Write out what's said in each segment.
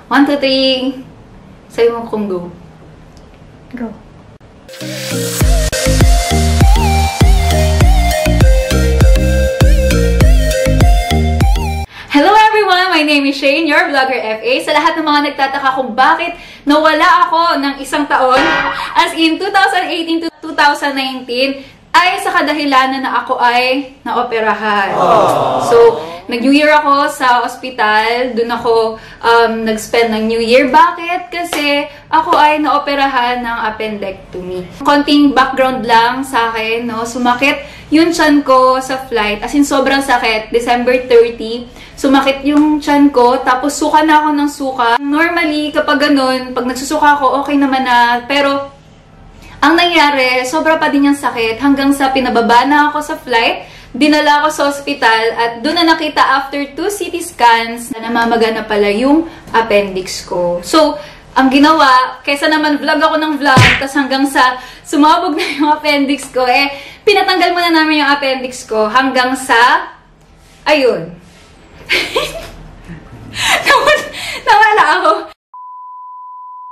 1, 2, 3. Sabi mo kung go. Go. Hello everyone! My name is Shane, your vlogger FA. Sa lahat ng mga nagtataka kung bakit nawala ako ng isang taon, as in 2018 to 2019, ay sa kadahilanan na ako ay naoperahan. So, nag-New Year ako sa ospital. Doon ako nag-spend ng New Year. Bakit? Kasi ako ay naoperahan ng appendectomy. Konting background lang sa akin, no? Sumakit yung tiyan ko sa flight. As in, sobrang sakit. December 30, sumakit yung tiyan ko. Tapos, suka na ako ng suka. Normally, kapag ganun, pag nagsusuka ako, okay naman na. Pero, ang nangyari, sobra pa din yung sakit hanggang sa pinababa na ako sa flight, dinala ako sa ospital at doon na nakita after 2 CT scans na namamaga na pala yung appendix ko. So, ang ginawa, kaysa naman vlog ako ng vlog, tas hanggang sa sumabog na yung appendix ko, pinatanggal muna namin yung appendix ko hanggang sa, ayun. Nawala ako.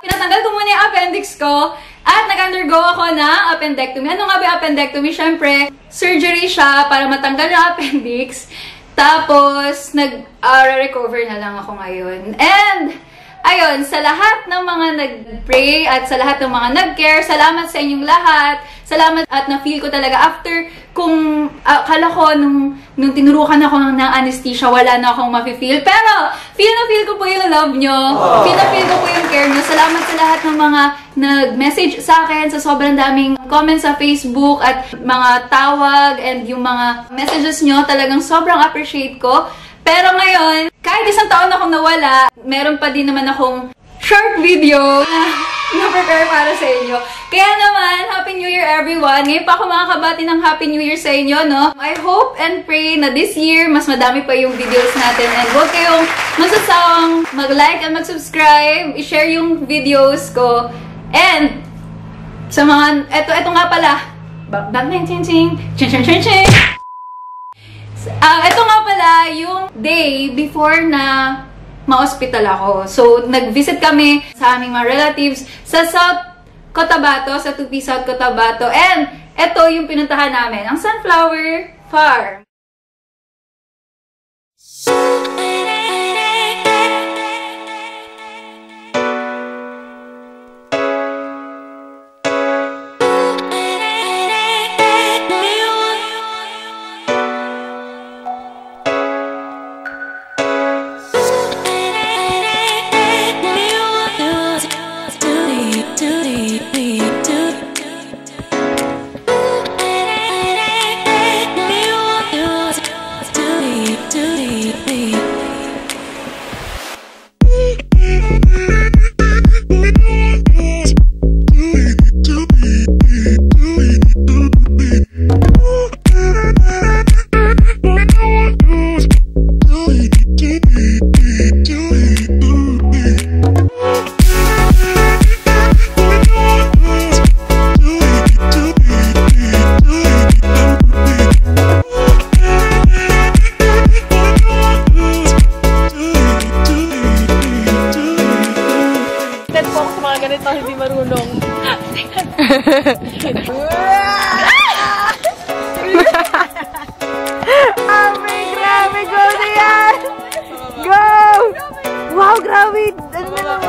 Pinatanggal ko muna yung appendix ko at nag-undergo ako ng appendectomy. Ano nga ba yung appendectomy? Siyempre, surgery siya para matanggal yung appendix. Tapos, nag-recover na lang ako ngayon. And, ayun, sa lahat ng mga nag-pray at sa lahat ng mga nag-care, salamat sa inyong lahat. Salamat at na-feel ko talaga after kung akala ko nung tinurukan ako ng anesthesia, wala na akong ma-feel. Pero, feel na feel ko po yung love nyo. Feel na feel ko po yung care nyo. Salamat sa lahat ng mga nag-message sa akin sa sobrang daming comments sa Facebook at mga tawag and yung mga messages nyo. Talagang sobrang appreciate ko. Pero ngayon, kahit isang taon akong nawala, meron pa din naman akong short video na prepare para sa inyo. Kaya naman, Happy New Year everyone! Ngayon pa ako makakabati ng Happy New Year sa inyo, no? I hope and pray na this year, mas madami pa yung videos natin. And huwag kayong magsasawang mag-like and mag-subscribe, i-share yung videos ko. And, sa mga, eto nga pala. Ito nga pala yung day before na ma-hospital ako. So, nag-visit kami sa aming mga relatives sa South Cotabato, sa Tupi, South Cotabato. And, ito yung pinuntahan namin, ang Sunflower Farm. Ganito, hindi marunong. Grabe, go na yan! Go! Wow, grabe! Ano na lang,